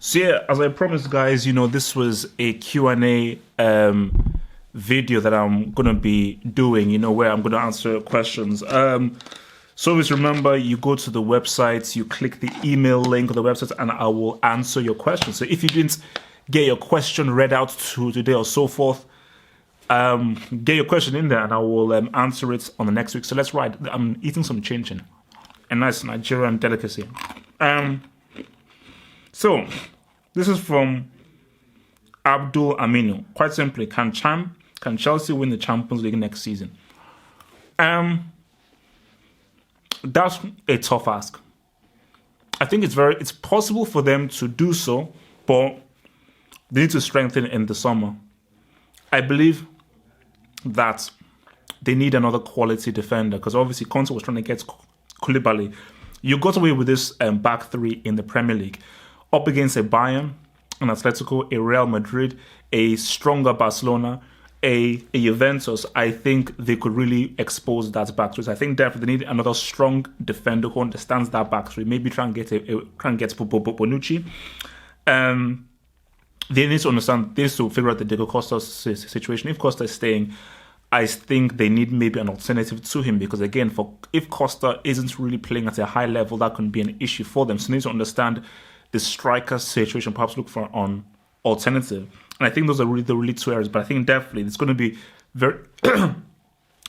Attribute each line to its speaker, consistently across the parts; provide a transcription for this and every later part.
Speaker 1: So yeah, as I promised, guys, this was a Q&A video that I'm gonna be doing. Where I'm gonna answer questions. So always remember, you go to the website, you click the email link on the website, and I will answer your question. So if you didn't get your question read out to today or so forth, get your question in there, and I will answer it on the next week. So let's ride. I'm eating some chinchin, a nice Nigerian delicacy. So, this is from Abdul Aminu. Quite simply, can Chelsea win the Champions League next season? That's a tough ask. I think it's possible for them to do so, but they need to strengthen in the summer. I believe that they need another quality defender, because obviously Conte was trying to get Koulibaly. You got away with this back three in the Premier League, up against a Bayern, an Atletico, a Real Madrid, a stronger Barcelona, a Juventus. I think they could really expose that back three. So I think definitely they need another strong defender who understands that back three. Maybe try and get Bonucci. They need to understand. They need to figure out the Diego Costa situation. If Costa is staying, I think they need maybe an alternative to him, because again, if Costa isn't really playing at a high level, that can be an issue for them. So they need to understand the striker situation, perhaps look for an alternative. And I think those are really the really two areas. But I think definitely it's going to be very,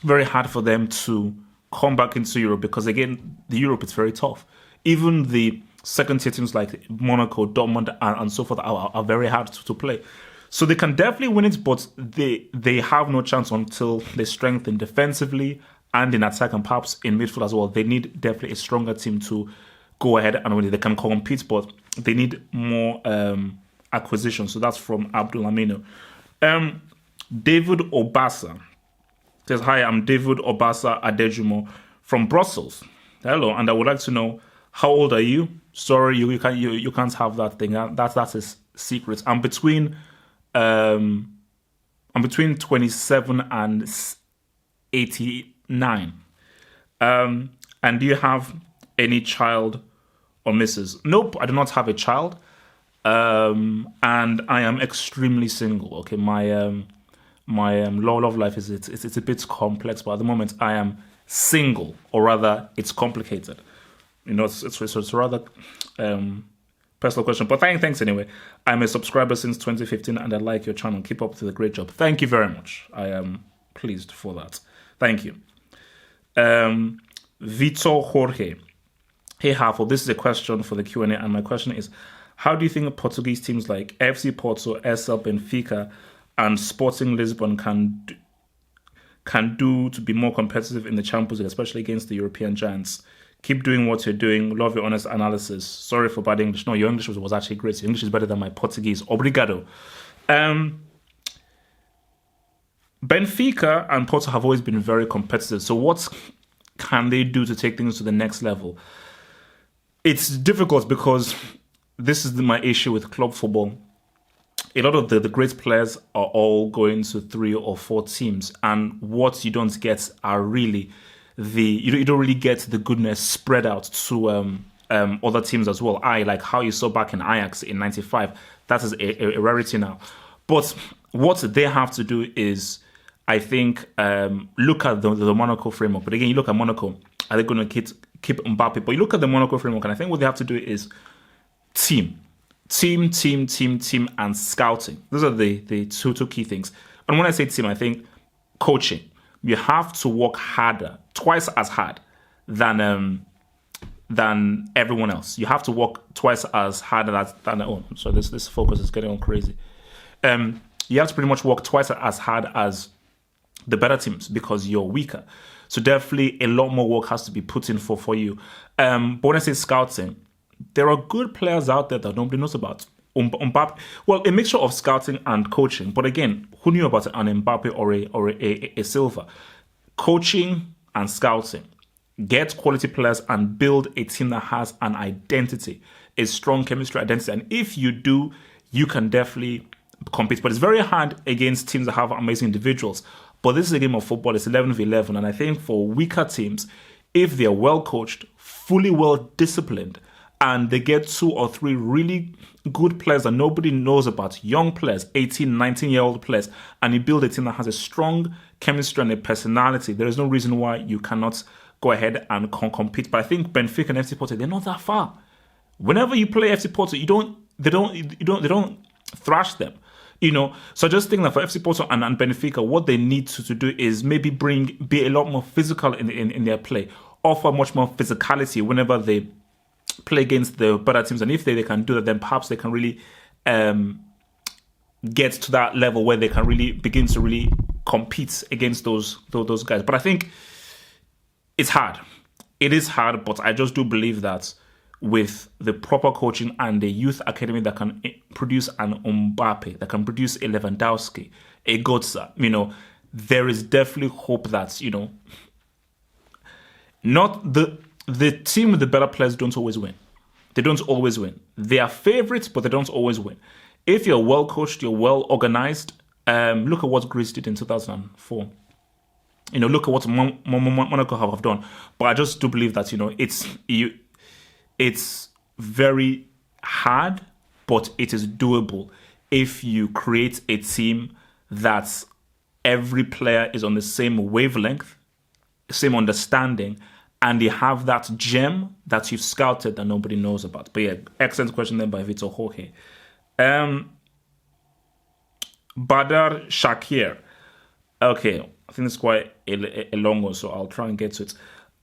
Speaker 1: very hard for them to come back into Europe, because again, the Europe is very tough. Even the second-tier teams like Monaco, Dortmund, and so forth are very hard to play. So they can definitely win it, but they have no chance until they strengthen defensively and in attack, and perhaps in midfield as well. They need definitely a stronger team to go ahead and win it. They can compete, but they need more acquisition. So that's from Abdul Amino. David Obasa says, "Hi, I'm David Obasa Adejumo from Brussels. Hello, and I would like to know, how old are you? Sorry, you can't have that thing. That's a secret. I'm between 27 and 89. And do you have any child or missus?" Nope, I do not have a child. And I am extremely single. Okay, my love life is it's a bit complex, but at the moment I am single, or rather, it's complicated. It's rather personal question, but thanks anyway. I'm a subscriber since 2015, and I like your channel. Keep up to the great job. Thank you very much. I am pleased for that. Thank you. Vitor Jorge. Hey, Hafel, this is a question for the Q&A, and my question is, how do you think Portuguese teams like FC Porto, SL Benfica, and Sporting Lisbon can do to be more competitive in the Champions League, especially against the European giants? Keep doing what you're doing. Love your honest analysis. Sorry for bad English. No, your English was actually great. Your English is better than my Portuguese. Obrigado. Benfica and Porto have always been very competitive. So what can they do to take things to the next level? It's difficult, because this is my issue with club football. A lot of the great players are all going to 3 or 4 teams, and what you don't get are really you don't really get the goodness spread out to other teams as well. Like how you saw back in Ajax in '95. That is a rarity now. But what they have to do is, I think, look at the Monaco framework. But again, you look at Monaco, are they going to keep Mbappe? But you look at the Monaco framework, and I think what they have to do is team, and scouting. Those are the two key things. And when I say team, I think coaching. You have to work harder, twice as hard than everyone else. You have to work twice as hard than so this focus is getting all crazy. You have to pretty much work twice as hard as the better teams, because you're weaker. So definitely a lot more work has to be put in for you. But when I say scouting, there are good players out there that nobody knows about. Mbappe, well, a mixture of scouting and coaching. But again, who knew about an Mbappe or a Silva? Coaching and scouting. Get quality players and build a team that has an identity, a strong chemistry identity. And if you do, you can definitely compete. But it's very hard against teams that have amazing individuals. But this is a game of football. It's 11v11. And I think for weaker teams, if they're well coached, fully well disciplined, and they get 2 or 3 really good players that nobody knows about, young players, 18, 19-year-old players, and you build a team that has a strong chemistry and a personality, there is no reason why you cannot go ahead and compete. But I think Benfica and FC Porto, they're not that far. Whenever you play FC Porto, they don't thrash them. So I just think that for FC Porto and Benfica, what they need to do is maybe be a lot more physical in their play, offer much more physicality whenever they play against the better teams. And if they can do that, then perhaps they can really get to that level where they can really begin to really compete against those guys. But I think it's hard. It is hard, but I just do believe that with the proper coaching and the youth academy that can produce an Mbappe, that can produce a Lewandowski, a Götze, there is definitely hope that, not the team with the better players don't always win. They don't always win. They are favorites, but they don't always win. If you're well coached, you're well organized, look at what Greece did in 2004. Look at what Monaco have done. But I just do believe that, it's very hard, but it is doable if you create a team that every player is on the same wavelength, same understanding, and they have that gem that you've scouted that nobody knows about. But yeah, excellent question then by Vitor Jorge. Badar Shakir. Okay, I think it's quite a long one, so I'll try and get to it.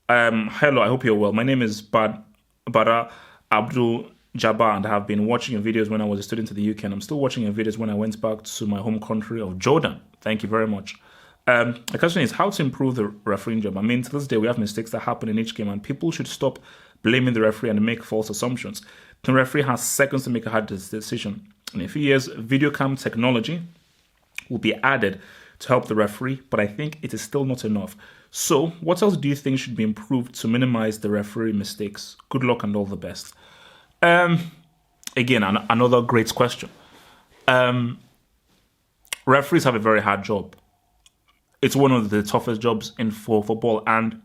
Speaker 1: Hello, I hope you're well. My name is Bara Abdul Jabbar, and I have been watching your videos when I was a student in the UK, and I'm still watching your videos when I went back to my home country of Jordan. Thank you very much. The question is how to improve the refereeing job. I mean, to this day, we have mistakes that happen in each game, and people should stop blaming the referee and make false assumptions. The referee has seconds to make a hard decision. In a few years, video cam technology will be added to help the referee, but I think it is still not enough. So, what else do you think should be improved to minimize the referee mistakes? Good luck and all the best. Again, another great question. Referees have a very hard job. It's one of the toughest jobs in football, and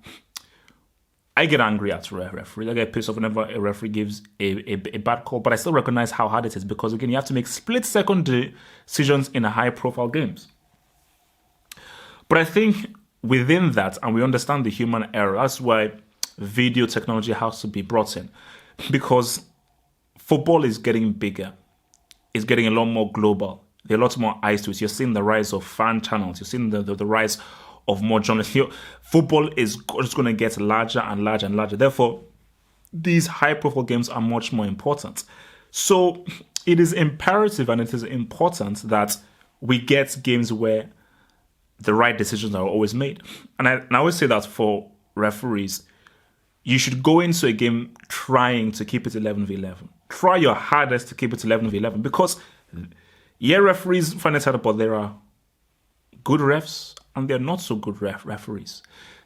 Speaker 1: I get angry at referees. I get pissed off whenever a referee gives a bad call, but I still recognize how hard it is because, again, you have to make split-second decisions in high-profile games. But I think within that, and we understand the human error, that's why video technology has to be brought in, because football is getting bigger. It's getting a lot more global. There are lots more eyes to it. You're seeing the rise of fan channels. You're seeing the rise of more journalists. Football is just going to get larger and larger and larger. Therefore, these high-profile games are much more important. So it is imperative and it is important that we get games where the right decisions are always made. And I always say that for referees, you should go into a game trying to keep it 11v11. Try your hardest to keep it 11v11 because, yeah, referees find it hard, but there are good refs and there are not so good referees.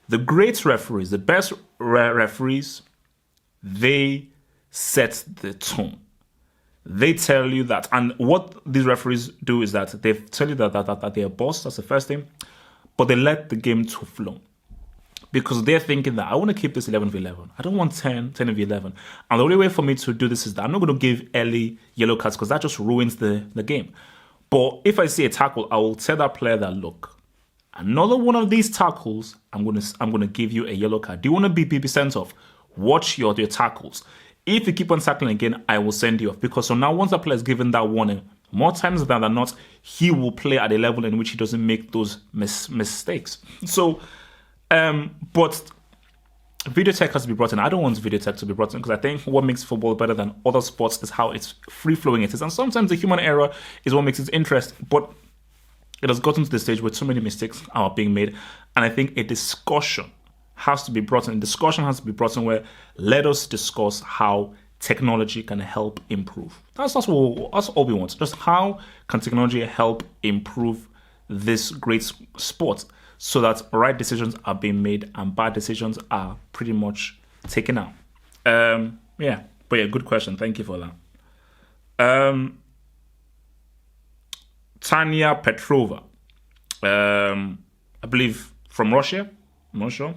Speaker 1: The great referees, the best referees, they set the tone. They tell you that, and what these referees do is that they tell you that they're a boss, that's the first thing, but they let the game to flow. Because they're thinking that I want to keep this 11v11. I don't want 10v11. And the only way for me to do this is that I'm not going to give early yellow cards because that just ruins the game. But if I see a tackle, I will tell that player that, look, another one of these tackles, I'm going to give you a yellow card. Do you want to be sent off? Watch your tackles. If you keep on tackling again, I will send you off. Because so now once the player is given that warning, more times than not, he will play at a level in which he doesn't make those mistakes. So, but video tech has to be brought in. I don't want video tech to be brought in because I think what makes football better than other sports is how it's free-flowing it is. And sometimes the human error is what makes it interesting. But it has gotten to the stage where too many mistakes are being made. And I think a discussion has to be brought in. Discussion has to be brought in where let us discuss how technology can help improve. That's all we want. Just how can technology help improve this great sport so that right decisions are being made and bad decisions are pretty much taken out. But yeah, good question. Thank you for that. Tanya Petrova, I believe from Russia. I'm not sure.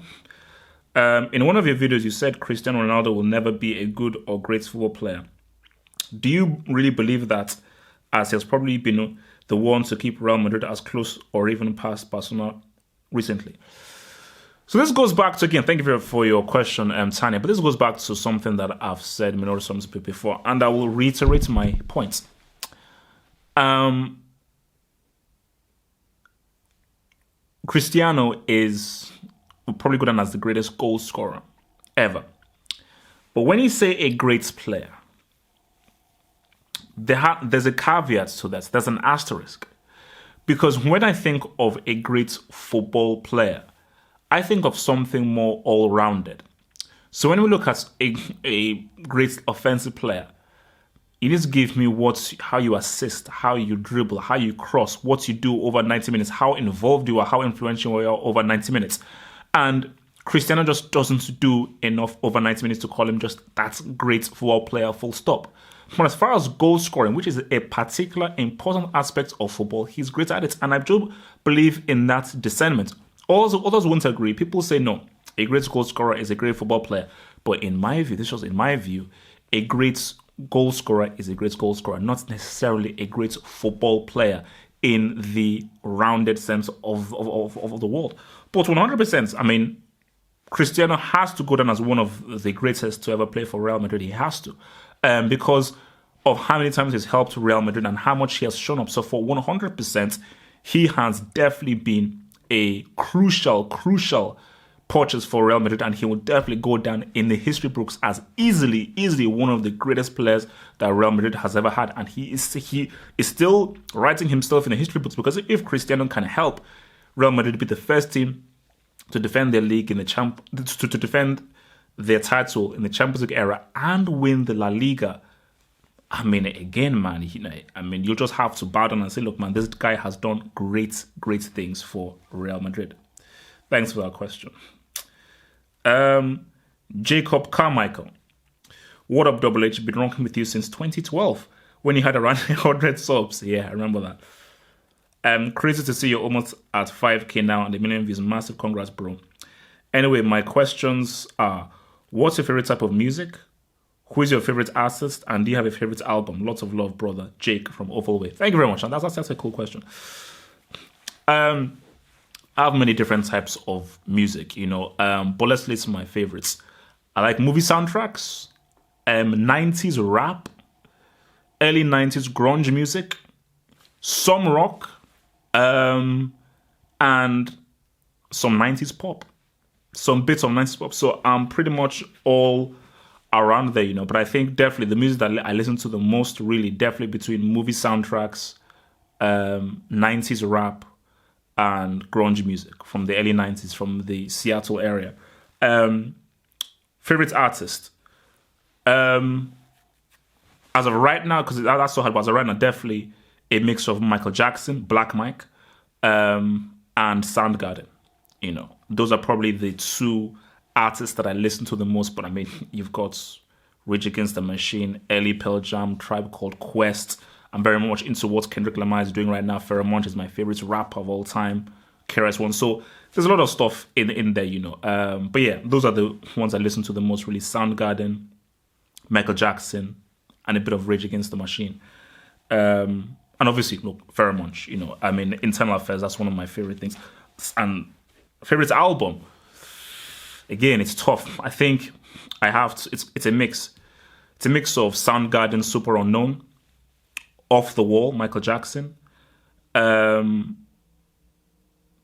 Speaker 1: In one of your videos, you said Cristiano Ronaldo will never be a good or great football player. Do you really believe that, as he has probably been the one to keep Real Madrid as close or even past Barcelona recently? So this goes back to, again, thank you for your question, Tanya, but this goes back to something that I've said many times before, and I will reiterate my points. Cristiano is probably good as the greatest goal scorer ever. But when you say a great player, there's a caveat to that. There's an asterisk. Because when I think of a great football player, I think of something more all-rounded. So when we look at a great offensive player, you need to give me how you assist, how you dribble, how you cross, what you do over 90 minutes, how involved you are, how influential you are over 90 minutes. And Cristiano just doesn't do enough over 90 minutes to call him just that great football player, full stop. But as far as goal scoring, which is a particular important aspect of football, he's great at it. And I do believe in that discernment. Also, others won't agree. People say, no, a great goal scorer is a great football player. But in my view, a great goal scorer is a great goal scorer, not necessarily a great football player in the rounded sense of the word. But 100%, I mean, Cristiano has to go down as one of the greatest to ever play for Real Madrid. He has to. Because of how many times he's helped Real Madrid and how much he has shown up. So for 100%, he has definitely been a crucial purchase for Real Madrid, and he will definitely go down in the history books as easily one of the greatest players that Real Madrid has ever had. And he is still writing himself in the history books, because if Cristiano can help Real Madrid be the first team to defend their league in the to defend their title in the Champions League era and win the La Liga, I mean, again, man, you'll just have to bow down and say, look, man, this guy has done great things for Real Madrid. Thanks for that question. Jacob Carmichael. What up, Double H? Been rocking with you since 2012 when you had around 100 subs. Yeah, I remember that. Crazy to see you're almost at 5K now and a million views. Massive congrats, bro. Anyway, my questions are, what's your favorite type of music? Who is your favorite artist? And do you have a favorite album? Lots of love, brother. Jake from Oval Way. Thank you very much. And that's a cool question. I have many different types of music, but let's list my favorites. I like movie soundtracks, 90s rap, early 90s grunge music, some rock, and some 90s pop. Some bits of 90s pop. So I'm pretty much all around there, but I think definitely the music that I listen to the most, really, definitely between movie soundtracks, 90s rap, and grunge music from the early 90s, from the Seattle area. Favorite artist? As of right now, because that's so hard, but as of right now, definitely a mix of Michael Jackson, Black Mike, and Soundgarden. Those are probably the two artists that I listen to the most. But I mean, you've got Rage Against the Machine, early Pearl Jam, Tribe Called Quest. I'm very much into what Kendrick Lamar is doing right now. Pharoah Monch is my favorite rapper of all time. KRS-One. So there's a lot of stuff in there, But yeah, those are the ones I listen to the most, really. Soundgarden, Michael Jackson, and a bit of Rage Against the Machine. And obviously, look, Pharoah Monch, I mean, Internal Affairs, that's one of my favorite things. And favorite album, again, it's tough. I think I have to, it's a mix. It's a mix of Soundgarden, Super Unknown, Off the Wall, Michael Jackson,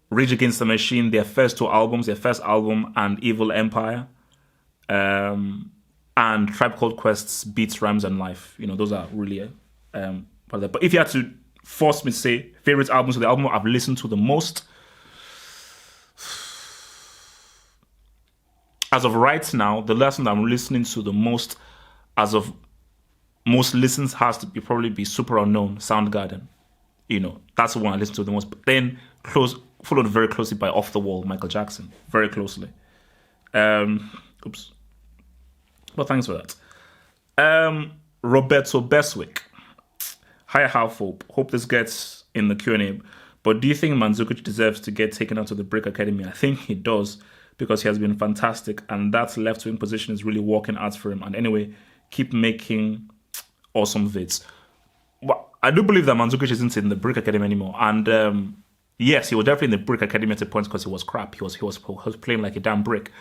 Speaker 1: Rage Against the Machine, their first album, and Evil Empire, and Tribe Called Quest's Beats, Rhymes, and Life. Those are really but if you had to force me to say favorite albums, so the album I've listened to the most, as of right now, the lesson that I'm listening to the most, as of most listens, has to probably be Super Unknown, Soundgarden. That's the one I listen to the most. But then followed very closely by Off the Wall, Michael Jackson, very closely. Oops. Well, thanks for that. Roberto Beswick. Hi, Halfhope. Hope this gets in the Q&A. But do you think Mandzukic deserves to get taken out of the Brick Academy? I think he does, because he has been fantastic, and that left wing position is really working out for him. And anyway, keep making awesome vids. Well, I do believe that Mandzukic isn't in the Brick Academy anymore, and yes, he was definitely in the Brick Academy at a point because he was crap. He was playing like a damn brick,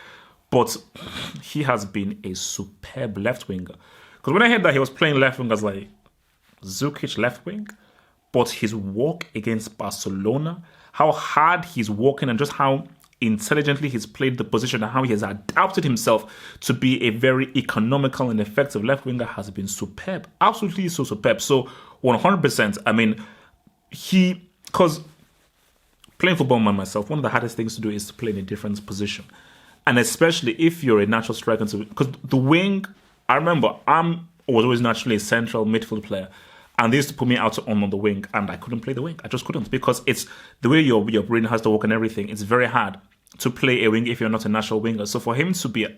Speaker 1: but he has been a superb left winger. Because when I heard that he was playing left wing, I was like, Zukic left wing? But his work against Barcelona, how hard he's working, and just how intelligently he's played the position and how he has adapted himself to be a very economical and effective left winger has been superb. Absolutely so superb. So 100%, I mean, because playing football by myself, one of the hardest things to do is to play in a different position. And especially if you're a natural striker, because the wing, I remember was always naturally a central midfield player. And they used to put me out on the wing, and I couldn't play the wing. I just couldn't, because it's the way your brain has to work and everything. It's very hard to play a wing if you're not a natural winger. So for him to be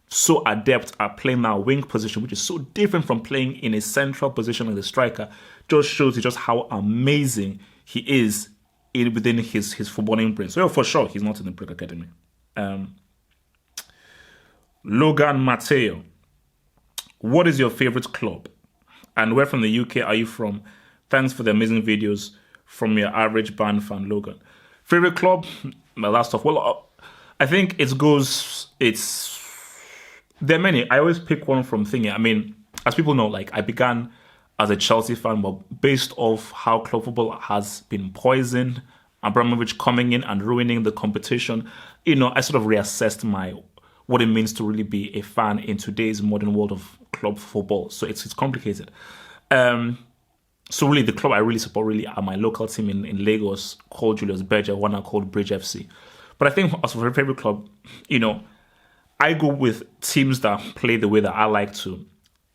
Speaker 1: so adept at playing that wing position, which is so different from playing in a central position as a striker, just shows you just how amazing he is within his footballing brain. So for sure, he's not in the Brick Academy. Logan Mateo, what is your favorite club? And where from the UK are you from? Thanks for the amazing videos from your average band fan, Logan. Favorite club? Well, that's tough. Well, I think there are many. I always pick one from thingy. I mean, as people know, like, I began as a Chelsea fan, but based off how club football has been poisoned, Abramovich coming in and ruining the competition, I sort of reassessed what it means to really be a fan in today's modern world of club football. So it's complicated. So really, the club I really support really are my local team in Lagos called Julius Berger, one are called Bridge FC. But I think as for a favorite club, I go with teams that play the way that I like to,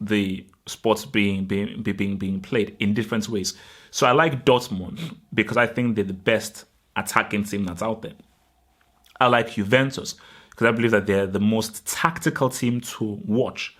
Speaker 1: the sports being played in different ways. So I like Dortmund because I think they're the best attacking team that's out there. I like Juventus because I believe that they're the most tactical team to watch.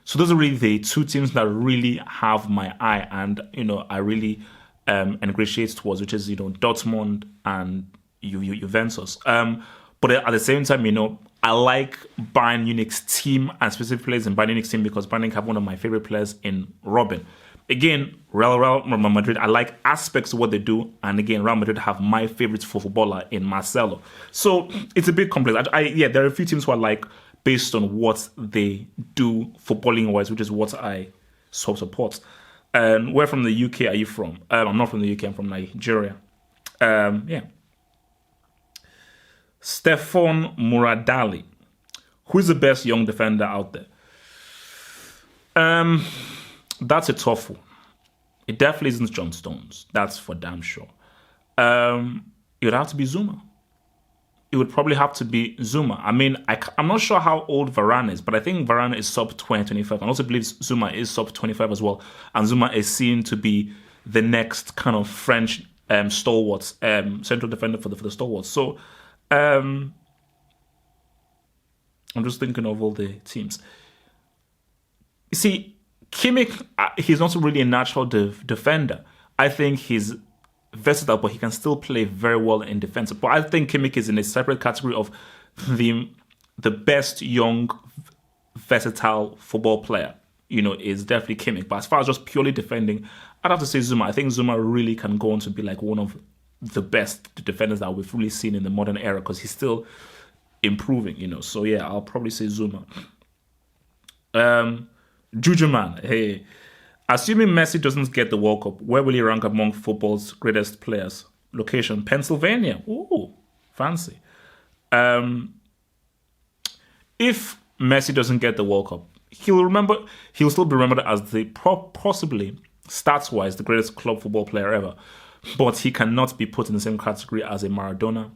Speaker 1: So those are really the two teams that really have my eye and, I really ingratiate towards, which is, Dortmund and Juventus. But at the same time, I like Bayern Munich's team and specific players in Bayern Munich's team because Bayern Munich have one of my favorite players in Robin. Again, Real Madrid, I like aspects of what they do. And again, Real Madrid have my favorite footballer in Marcelo. So it's a bit complex. There are a few teams who I like based on what they do footballing-wise, which is what I support. And where from the UK are you from? I'm not from the UK, I'm from Nigeria. Stefan Muradali. Who is the best young defender out there? That's a tough one. It definitely isn't John Stones. That's for damn sure. It would have to be Zuma. It would probably have to be Zuma. I mean, I'm not sure how old Varane is, but I think Varane is sub 25. I also believe Zuma is sub 25 as well. And Zuma is seen to be the next kind of French stalwarts, central defender for the stalwarts. So I'm just thinking of all the teams. You see, Kimmich, he's not really a natural defender. I think he's versatile, but he can still play very well in defense. But I think Kimmich is in a separate category of the best young, versatile football player. Is definitely Kimmich. But as far as just purely defending, I'd have to say Zuma. I think Zuma really can go on to be like one of the best defenders that we've really seen in the modern era because he's still improving. So yeah, I'll probably say Zuma. Juju Man, hey. Assuming Messi doesn't get the World Cup, where will he rank among football's greatest players? Location, Pennsylvania. Ooh, fancy. If Messi doesn't get the World Cup, he'll still be remembered as the possibly, stats-wise, the greatest club football player ever. But he cannot be put in the same category as a Maradona,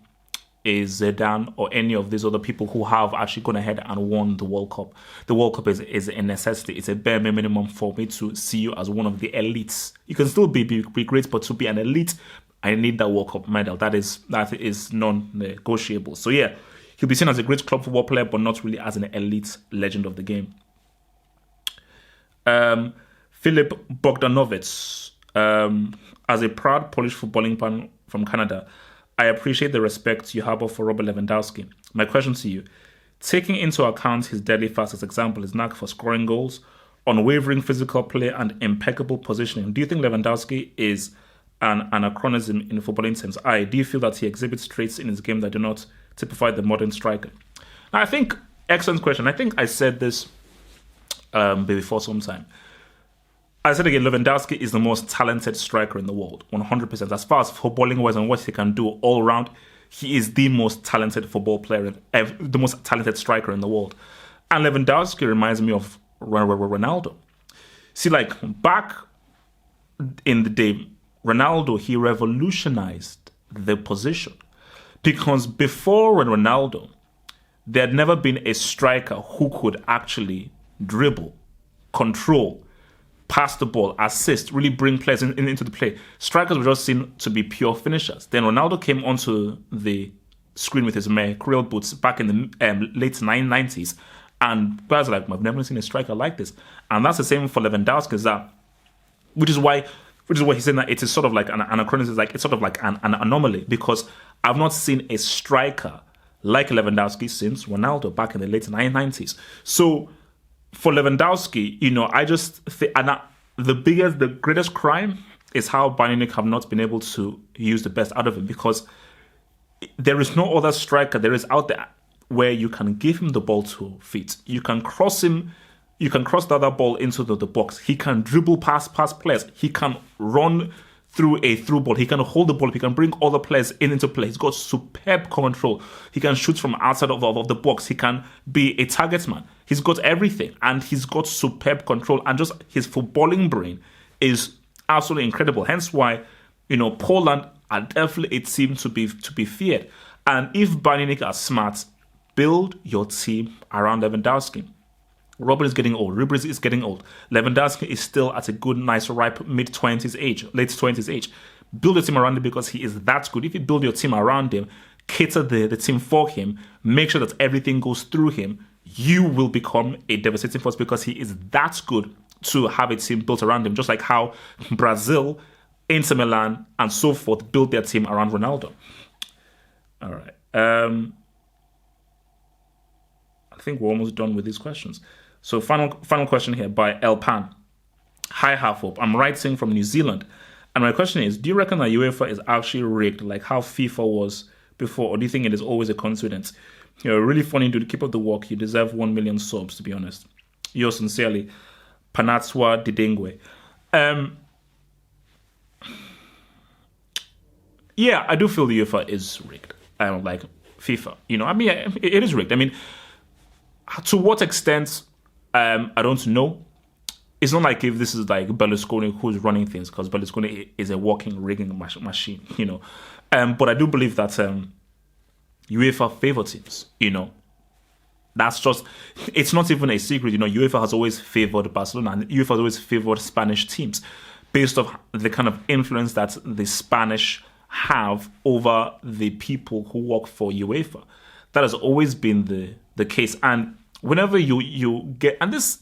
Speaker 1: a Zidane, or any of these other people who have actually gone ahead and won the World Cup. The World Cup is a necessity. It's a bare minimum for me to see you as one of the elites. You can still be great, but to be an elite, I need that World Cup medal. That is non-negotiable. So yeah, he'll be seen as a great club football player, but not really as an elite legend of the game. Filip Bogdanovic, as a proud Polish footballing fan from Canada, I appreciate the respect you harbor for Robert Lewandowski. My question to you, taking into account his deadly fast as example, his knack for scoring goals, unwavering physical play, and impeccable positioning, do you think Lewandowski is an anachronism in footballing terms? Do you feel that he exhibits traits in his game that do not typify the modern striker? Now, I think, excellent question. I think I said this before some time. I said again, Lewandowski is the most talented striker in the world, 100%. As far as footballing wise and what he can do all around, he is the most talented football player, the most talented striker in the world. And Lewandowski reminds me of Ronaldo. See, like back in the day, Ronaldo, he revolutionized the position. Because before Ronaldo, there had never been a striker who could actually dribble, control, pass the ball, assist, really bring players into the play. Strikers were just seen to be pure finishers. Then Ronaldo came onto the screen with his mercurial boots back in the late 90s. And guys are like, I've never seen a striker like this. And that's the same for Lewandowski, which is why he's saying that it is sort of like an anachronism, like it's sort of like an anomaly, because I've not seen a striker like Lewandowski since Ronaldo back in the late 90s. So for Lewandowski, I just think, the greatest crime is how Bayern Munich have not been able to use the best out of him, because there is no other striker there is out there where you can give him the ball to feet. You can cross him. You can cross the other ball into the box. He can dribble past players. He can run through a through ball. He can hold the ball. He can bring all the players into play. He's got superb control. He can shoot from outside of the box. He can be a target man. He's got everything, and he's got superb control. And just his footballing brain is absolutely incredible. Hence why, Poland are definitely a team to be feared. And if Bayern Munich are smart, build your team around Lewandowski. Robert is getting old. Ribery is getting old. Lewandowski is still at a good, nice, ripe mid-20s age, late 20s age. Build a team around him because he is that good. If you build your team around him, cater the team for him, make sure that everything goes through him, you will become a devastating force because he is that good to have a team built around him, just like how Brazil, Inter Milan, and so forth built their team around Ronaldo. All right. I think we're almost done with these questions. So final question here by El Pan. Hi, Halfhope. I'm writing from New Zealand. And my question is, do you reckon that UEFA is actually rigged like how FIFA was before? Or do you think it is always a coincidence? You're really funny, dude. Keep up the work. You deserve 1 million subs, to be honest. Yours sincerely, Panatswa Didengwe. Yeah, I do feel the UEFA is rigged. Like FIFA. It is rigged. To what extent, I don't know. It's not like if this is like Berlusconi who's running things, because Berlusconi is a walking rigging machine, But I do believe that UEFA favor teams, That's just, it's not even a secret, UEFA has always favored Barcelona, and UEFA has always favored Spanish teams based off the kind of influence that the Spanish have over the people who work for UEFA. That has always been the case. And whenever you get, and this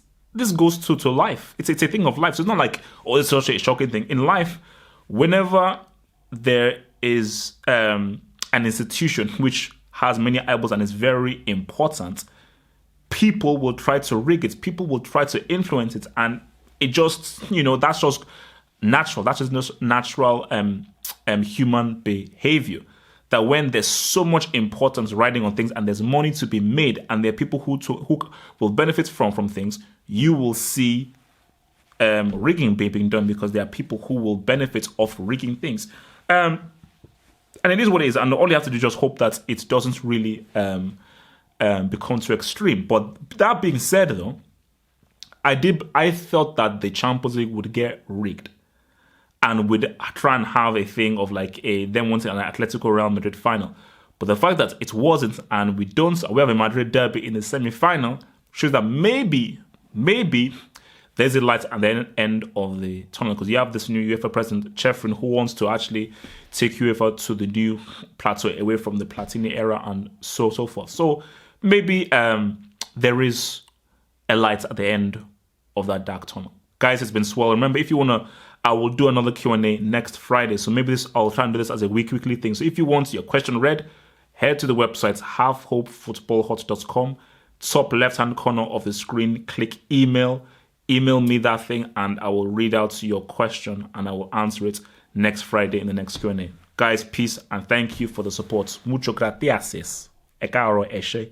Speaker 1: goes to life. It's a thing of life. So it's not like, it's such a shocking thing. In life, whenever there is an institution which has many eyeballs and is very important, people will try to rig it. People will try to influence it. And it just, that's just natural. That's just natural human behavior. That when there's so much importance riding on things and there's money to be made and there are people who will benefit from things, you will see rigging being done because there are people who will benefit off rigging things. And it is what it is. And all you have to do is just hope that it doesn't really become too extreme. But that being said, though, I thought that the Champions League would get rigged. And would try and have a thing of like them wanting an Atletico Real Madrid final. But the fact that it wasn't, and we have a Madrid derby in the semi-final, shows that maybe there's a light at the end of the tunnel, because you have this new UEFA president, Chefrin, who wants to actually take UEFA to the new plateau, away from the Platini era and so forth. So maybe there is a light at the end of that dark tunnel. Guys, it's been swell. Remember, if you want to I will do another Q&A next Friday. So maybe I'll try and do this as a weekly thing. So if you want your question read, head to the website halfhopefootballhot.com. Top left-hand corner of the screen, click email. Email me that thing and I will read out your question and I will answer it next Friday in the next Q&A. Guys, peace and thank you for the support. Mucho gracias. E caro eshe.